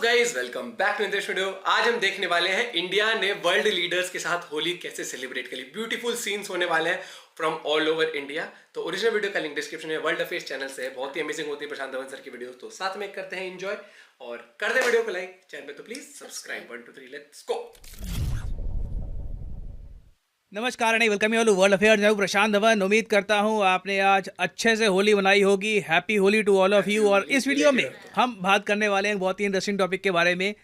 Guys welcome back to this video. आज हम देखने वाले हैं इंडिया ने वर्ल्ड लीडर्स के साथ होली कैसे सेलिब्रेट करी। ब्यूटीफुल सीन्स होने वाले हैं फ्रॉम ऑल ओवर इंडिया। तो ओरिजिनल वीडियो का लिंक डिस्क्रिप्शन में वर्ल्ड अफेयर्स चैनल से है। बहुत ही अमेजिंग होती है प्रशांत धवन सर की वीडियो। तो साथ में करते हैं एंजॉय और कर दे वीडियो को लाइक, चैनल पे तो प्लीज सब्सक्राइब। 1 2 3 let's go. नमस्कार and welcome you all to world affairs. मैं प्रशांत धवन। उम्मीद करता हूँ आपने आज अच्छे से होली मनाई होगी। Happy Holi to all of you. और इस वीडियो में हम बात करने वाले हैं बहुत ही इंटरेस्टिंग टॉपिक के बारे में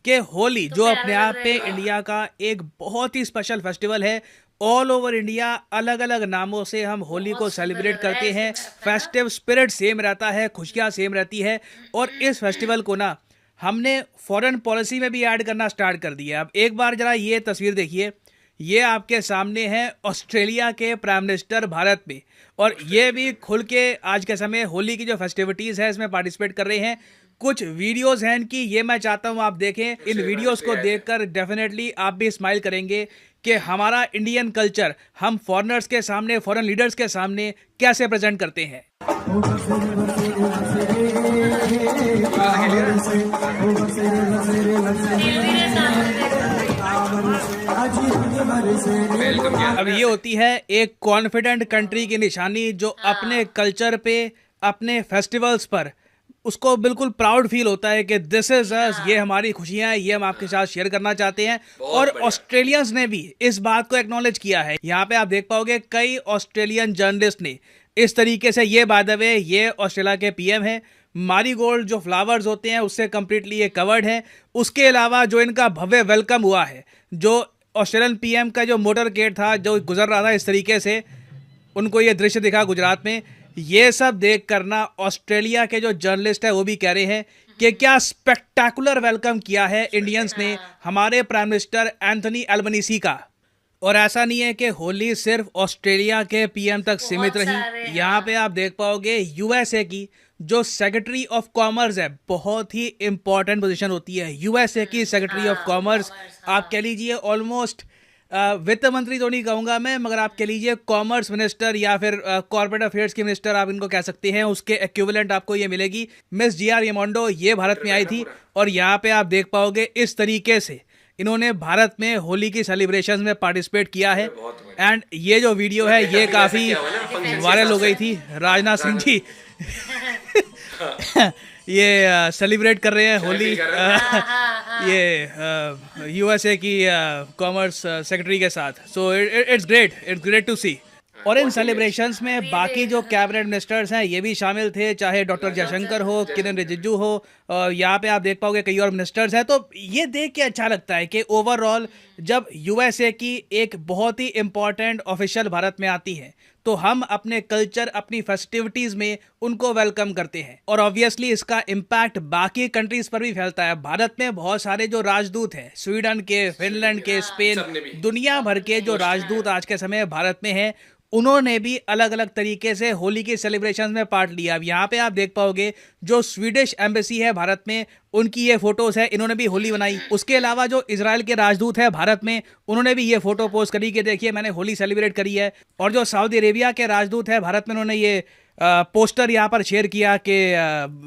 कि होली जो अपने आप पे इंडिया का एक बहुत ही स्पेशल फेस्टिवल है। ऑल ओवर इंडिया अलग अलग नामों से हम होली को सेलिब्रेट करते हैं। फेस्टिव स्पिरिट सेम रहता है, खुशियाँ सेम रहती है। और इस फेस्टिवल को ना हमने फॉरेन पॉलिसी में भी ऐड करना स्टार्ट कर दिया। अब एक बार जरा ये तस्वीर देखिए। ये आपके सामने है ऑस्ट्रेलिया के प्राइम मिनिस्टर भारत में, और ये भी खुल के आज के समय होली की जो फेस्टिविटीज़ है इसमें पार्टिसिपेट कर रहे हैं। कुछ वीडियोस हैं इनकी, ये मैं चाहता हूँ आप देखें। इन वीडियोस को देखकर डेफिनेटली आप भी स्माइल करेंगे कि हमारा इंडियन कल्चर हम फॉरेनर्स के सामने, फॉरेन लीडर्स के सामने कैसे प्रेजेंट करते हैं। अब ये होती है एक कॉन्फिडेंट कंट्री की निशानी जो अपने कल्चर पे, अपने फेस्टिवल्स पर उसको बिल्कुल प्राउड फील होता है कि दिस इज अस, ये हमारी खुशियां हैं, ये हम आपके साथ शेयर करना चाहते हैं। और ऑस्ट्रेलियंस ने भी इस बात को एक्नॉलेज किया है। यहाँ पे आप देख पाओगे कई ऑस्ट्रेलियन जर्नलिस्ट ने इस तरीके से, ये बाय द वे ये ऑस्ट्रेलिया के पीएम है, मारीगोल्ड जो फ्लावर्स होते हैं उससे कम्प्लीटली ये कवर्ड है। उसके अलावा जो इनका भव्य वेलकम हुआ है, जो ऑस्ट्रेलियन पीएम का जो मोटरकेड था जो गुजर रहा था इस तरीके से, उनको ये दृश्य दिखा गुजरात में। ये सब देख करना ऑस्ट्रेलिया के जो जर्नलिस्ट है वो भी कह रहे हैं कि क्या स्पेक्टेकुलर वेलकम किया है इंडियंस ने हमारे प्राइम मिनिस्टर एंथनी एल्बनीसी का। और ऐसा नहीं है कि होली सिर्फ ऑस्ट्रेलिया के पीएम तक सीमित रही। यहाँ पे आप देख पाओगे यूएसए की जो सेक्रेटरी ऑफ कॉमर्स है, बहुत ही इंपॉर्टेंट पोजीशन होती है यूएसए की सेक्रेटरी ऑफ कॉमर्स। आप कह लीजिए ऑलमोस्ट वित्त मंत्री तो नहीं कहूँगा मैं, मगर आप कह लीजिए कॉमर्स मिनिस्टर या फिर कॉर्पोरेट अफेयर्स की मिनिस्टर आप इनको कह सकते हैं। उसके इक्विवेलेंट आपको ये मिलेगी। Miss G.R.. रेमोंडो ये भारत में आई थी, और यहाँ पे आप देख पाओगे इस तरीके से इन्होंने भारत में होली की सेलिब्रेशंस में पार्टिसिपेट किया है। एंड ये जो वीडियो है ये काफ़ी वायरल हो गई थी। राजनाथ सिंह जी ये सेलिब्रेट कर रहे हैं होली ये यूएसए की कॉमर्स सेक्रेटरी के साथ। सो इट्स ग्रेट टू सी। और इन सेलिब्रेशंस में बाकी जो कैबिनेट मिनिस्टर्स हैं ये भी शामिल थे, चाहे डॉक्टर जयशंकर हो, किरेन रिजिजू हो, और यहाँ पे आप देख पाओगे कई और मिनिस्टर्स हैं। तो ये देख के अच्छा लगता है कि ओवरऑल जब यूएसए की एक बहुत ही इम्पॉर्टेंट ऑफिशियल भारत में आती है तो हम अपने कल्चर, अपनी फेस्टिविटीज़ में उनको वेलकम करते हैं। और ऑब्वियसली इसका इम्पैक्ट बाकी कंट्रीज पर भी फैलता है। भारत में बहुत सारे जो राजदूत हैं, स्वीडन के, फिनलैंड के, स्पेन, दुनिया भर के जो राजदूत आज के समय भारत में हैं, उन्होंने भी अलग अलग तरीके से होली की सेलिब्रेशन में पार्ट लिया। अब यहाँ पे आप देख पाओगे जो स्वीडिश एम्बेसी है भारत में, उनकी ये फोटोज है, इन्होंने भी होली बनाई। उसके अलावा जो इजराइल के राजदूत है भारत में, उन्होंने भी ये फोटो पोस्ट करी कि देखिए मैंने होली सेलिब्रेट करी है। और जो सऊदी अरेबिया के राजदूत है भारत में, उन्होंने ये पोस्टर यहाँ पर शेयर किया कि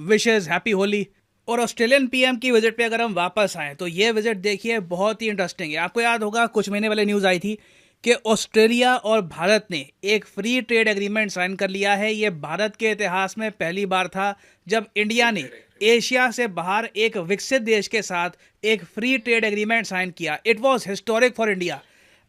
विशेस हैप्पी होली। और ऑस्ट्रेलियन पीएम की विजिट पे अगर हम वापस आएँ तो ये विजिट देखिए बहुत ही इंटरेस्टिंग है। आपको याद होगा कुछ महीने पहले न्यूज़ आई थी कि ऑस्ट्रेलिया और भारत ने एक फ्री ट्रेड एग्रीमेंट साइन कर लिया है। ये भारत के इतिहास में पहली बार था जब इंडिया ने एशिया से बाहर एक विकसित देश के साथ एक फ्री ट्रेड एग्रीमेंट साइन किया। It was historic for India.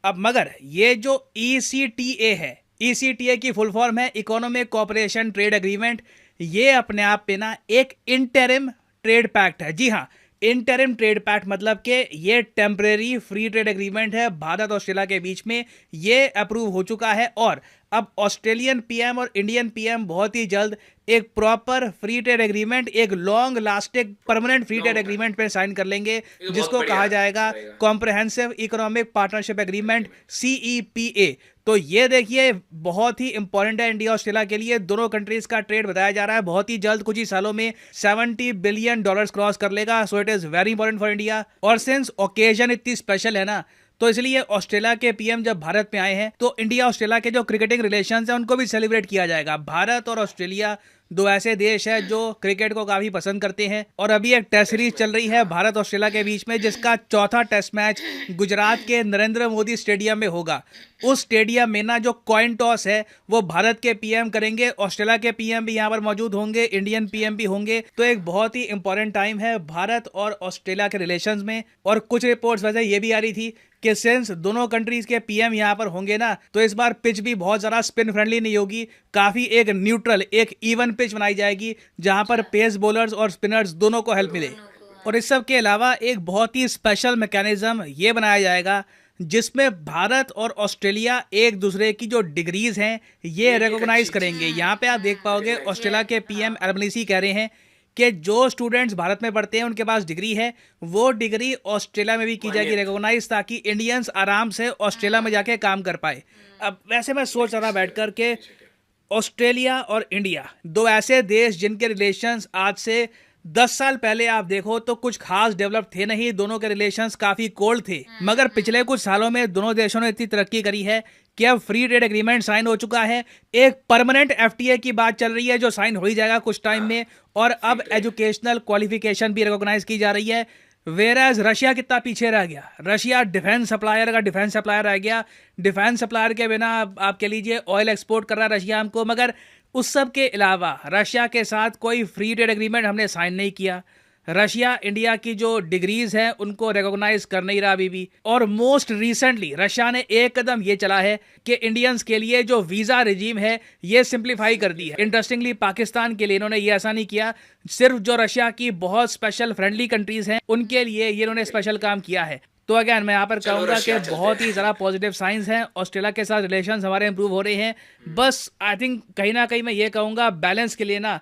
अब मगर ये जो ECTA है, ECTA की फुल फॉर्म है इकोनॉमिक कोऑपरेशन ट्रेड एग्रीमेंट। ये अपने आप पे ना एक इंटरिम ट्रेड पैक्ट है। जी हाँ, इंटरिम ट्रेड पैक्ट मतलब कि ये टेम्परेरी फ्री ट्रेड एग्रीमेंट है भारत और ऑस्ट्रेलिया के बीच में। ये अप्रूव हो चुका है और अब ऑस्ट्रेलियन पीएम और इंडियन पीएम बहुत ही जल्द एक प्रॉपर फ्री ट्रेड एग्रीमेंट, एक long lasting permanent free trade agreement पे साइन कर लेंगे, जिसको कहा जाएगा comprehensive economic partnership agreement, CEPA। तो ये देखिए बहुत ही इंपॉर्टेंट है इंडिया ऑस्ट्रेलिया के लिए। दोनों कंट्रीज का ट्रेड बताया जा रहा है बहुत ही जल्द, कुछ ही सालों में $70 बिलियन क्रॉस कर लेगा। So it is very important for India. और सिंस ओकेजन इतनी स्पेशल है ना, तो इसलिए ऑस्ट्रेलिया के पीएम जब भारत में आए हैं तो इंडिया ऑस्ट्रेलिया के जो क्रिकेटिंग रिलेशंस हैं उनको भी सेलिब्रेट किया जाएगा। भारत और ऑस्ट्रेलिया दो ऐसे देश है जो क्रिकेट को काफी पसंद करते हैं। और अभी एक टेस्ट सीरीज चल रही है भारत ऑस्ट्रेलिया के बीच में, जिसका चौथा टेस्ट मैच गुजरात के नरेंद्र मोदी स्टेडियम में होगा। उस स्टेडियम में ना जो कॉइन टॉस है वो भारत के पीएम करेंगे, ऑस्ट्रेलिया के पीएम भी यहाँ पर मौजूद होंगे, इंडियन पीएम भी होंगे। तो एक बहुत ही इंपॉर्टेंट टाइम है भारत और ऑस्ट्रेलिया के रिलेशंस में। और कुछ रिपोर्ट्स वैसे ये भी आ रही थी कि सिंस दोनों कंट्रीज के पीएम यहाँ पर होंगे ना, तो इस बार पिच भी बहुत ज़्यादा स्पिन फ्रेंडली नहीं होगी, काफ़ी एक न्यूट्रल, एक इवन पिच बनाई जाएगी जहाँ पर पेस बॉलर्स और स्पिनर्स दोनों को हेल्प मिले। और इस सब के अलावा एक बहुत ही स्पेशल मैकेनिज्म ये बनाया जाएगा जिसमें भारत और ऑस्ट्रेलिया एक दूसरे की जो डिग्रीज हैं ये रिकॉग्नाइज करेंगे। यहाँ पे आप देख पाओगे ऑस्ट्रेलिया के पीएम एल्बनीसी कह रहे हैं कि जो स्टूडेंट्स भारत में पढ़ते हैं उनके पास डिग्री है, वो डिग्री ऑस्ट्रेलिया में भी की जाएगी रिकॉग्नाइज, ताकि इंडियंस आराम से ऑस्ट्रेलिया में जाके काम कर पाए। अब वैसे मैं सोच रहा बैठकर के ऑस्ट्रेलिया और इंडिया दो ऐसे देश जिनके रिलेशंस आज से 10 साल पहले आप देखो तो कुछ खास डेवलप थे नहीं, दोनों के रिलेशंस काफी कोल्ड थे। मगर पिछले कुछ सालों में दोनों देशों ने इतनी तरक्की करी है कि अब फ्री ट्रेड एग्रीमेंट साइन हो चुका है, एक परमानेंट एफटीए की बात चल रही है जो साइन हो ही जाएगा कुछ टाइम में, और अब एजुकेशनल क्वालिफिकेशन भी रिकॉग्नाइज की जा रही है। वेराज रशिया कितना पीछे रह गया, रशिया डिफेंस सप्लायर का डिफेंस सप्लायर रह गया, डिफेंस सप्लायर के बिना आप कह लीजिए ऑयल एक्सपोर्ट कर रहा है रशिया हमको, मगर उस सब के अलावा रशिया के साथ कोई फ्री ट्रेड एग्रीमेंट हमने साइन नहीं किया। रशिया इंडिया की जो डिग्रीज हैं उनको रिकॉग्नाइज कर नहीं रहा अभी भी। और मोस्ट रिसेंटली रशिया ने एक कदम ये चला है कि इंडियंस के लिए जो वीज़ा रिजीम है ये सिंप्लीफाई कर दी है। इंटरेस्टिंगली पाकिस्तान के लिए इन्होंने ये ऐसा नहीं किया, सिर्फ जो रशिया की बहुत स्पेशल फ्रेंडली कंट्रीज हैं उनके लिए ये इन्होंने स्पेशल काम किया है। तो अगेन मैं यहाँ पर कहूँगा कि बहुत ही ज़्यादा पॉजिटिव साइंस हैं, ऑस्ट्रेलिया के साथ रिलेशंस हमारे इंप्रूव हो रहे हैं। बस आई थिंक कहीं ना कहीं मैं ये कहूँगा बैलेंस के लिए ना,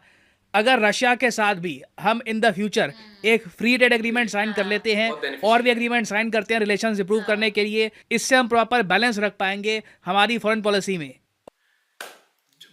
अगर रशिया के साथ भी हम इन द फ्यूचर एक फ्री ट्रेड एग्रीमेंट साइन कर लेते हैं और भी एग्रीमेंट साइन करते हैं रिलेशंस इंप्रूव करने के लिए, इससे हम प्रॉपर बैलेंस रख पाएंगे हमारी फॉरेन पॉलिसी में।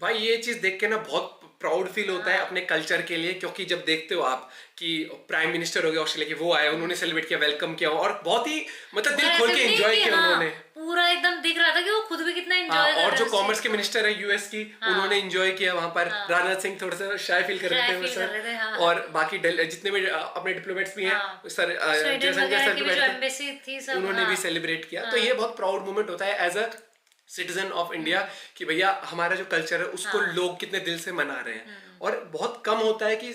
भाई ये चीज देख के ना बहुत प्राउड फील होता है अपने कल्चर के लिए, क्योंकि जब देखते हो आप कि प्राइम मिनिस्टर हो गए ऑस्ट्रेलिया के, वो आए, उन्होंने सेलिब्रेट किया, वेलकम किया, और बहुत ही मतलब दिल खोल के एंजॉय किया उन्होंने। पूरा एकदम दिख रहा था कि वो खुद भी कितना एंजॉय कर रहे हैं। और जो कॉमर्स के मिनिस्टर है यूएस की, उन्होंने एंजॉय किया वहां पर। राजनाथ सिंह थोड़ा सा शाय फील कर रहे थे सर, और बाकी जितने भी अपने डिप्लोमेट्स भी हैं सर, जयशंकर सर उन्होंने भी सेलिब्रेट किया। तो ये बहुत प्राउड मोमेंट होता है as a citizen of India कि भैया हमारा जो कल्चर है उसको लोग कितने दिल से मना रहे हैं। और बहुत कम होता है कि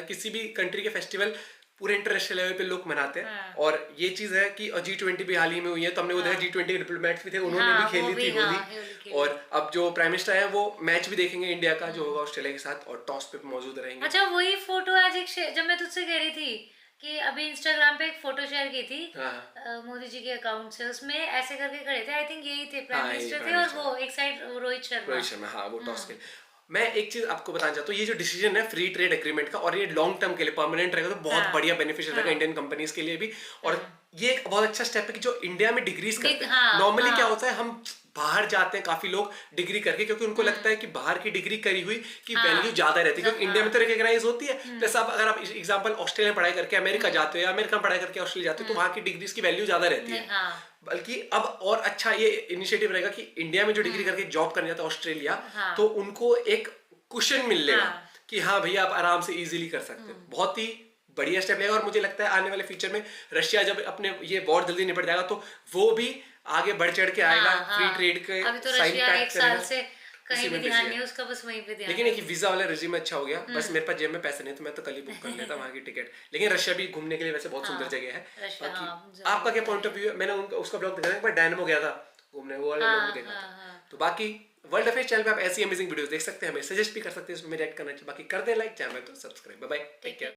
किसी भी कंट्री के फेस्टिवल पूरे इंटरनेशनल लेवल पे लोग मनाते हैं। और ये चीज है कि G20 भी हाल ही में हुई है, तो हमने वो देखा G20 डिप्लोमेट्स भी थे, उन्होंने भी खेली थी होली। और अब जो प्राइम मिनिस्टर है वो मैच भी देखेंगे इंडिया का जो होगा ऑस्ट्रेलिया के साथ, और टॉस पे मौजूद रहेंगे। अच्छा, वही फोटो आज जब मैं तुझसे कह रही थी कि अभी इंस्टाग्राम पे एक फोटो शेयर की थी मोदी जी के अकाउंट से, उसमें ऐसे करके खड़े थे, आई थिंक यही थे प्राइम मिनिस्टर थे, और वो एक साइड रोहित शर्मा। हाँ, वो टॉस के। मैं एक चीज आपको बताना चाहता हूँ, ये जो डिसीजन है फ्री ट्रेड एग्रीमेंट का, और ये लॉन्ग टर्म के लिए परमानेंट रहेगा, तो बहुत बढ़िया बेनिफिशियल रहेगा इंडियन कंपनीज के लिए भी। और ये एक बहुत अच्छा स्टेप है कि जो इंडिया में डिग्रीज करते हैं। नॉर्मली क्या होता है, हम बाहर जाते हैं काफी लोग डिग्री करके, क्योंकि उनको लगता है कि बाहर की डिग्री करी हुई की वैल्यू ज्यादा रहती है, क्योंकि इंडिया में तो रिकॉग्नाइज होती है। जैसे अगर आप एग्जांपल ऑस्ट्रेलिया में पढ़ाई करके अमेरिका जाते हो या अमेरिका में पढ़ाई करके ऑस्ट्रेलिया जाते हो, तो वहाँ की डिग्रीज की वैल्यू ज्यादा रहती है। बल्कि अब और अच्छा ये इनिशिएटिव रहेगा कि इंडिया में जो डिग्री करके जॉब करने जाता है ऑस्ट्रेलिया, तो उनको एक कुशन मिल लेगा कि हाँ भैया आप आराम से इजीली कर सकते हो। बहुत ही बढ़िया स्टेप लेगा। और मुझे लगता है आने वाले फ्यूचर में रशिया जब अपने ये वॉर जल्दी निपट जाएगा तो वो भी आगे बढ़ चढ़ के आएगा, फ्री ट्रेड के साइन पैक करेगा। कहीं भी ध्यान नहीं है उसका, बस वहीं पे ध्यान। लेकिन एक वीजा वाला रेजिम अच्छा हो गया, बस मेरे पास जेब में पैसे नहीं तो मैं तो कल ही बुक कर लेता वहाँ की टिकट। लेकिन रशिया भी घूमने के लिए वैसे बहुत सुंदर जगह है। बाकी आपका क्या पॉइंट ऑफ व्यू है? मैंने उसका ब्लॉग देखा था, डायनामो गया था घूमने, वो वाला ब्लॉग देखा था। तो बाकी वर्ल्ड अफेयर्स चैनल पे आप ऐसी अमेजिंग वीडियोस देख सकते हैं, हमें सजेस्ट भी कर सकते हैं, उसमें रिएक्ट करना चाहिए। बाकी कर दे लाइक, चैनल तो subscribe. Bye bye, take care.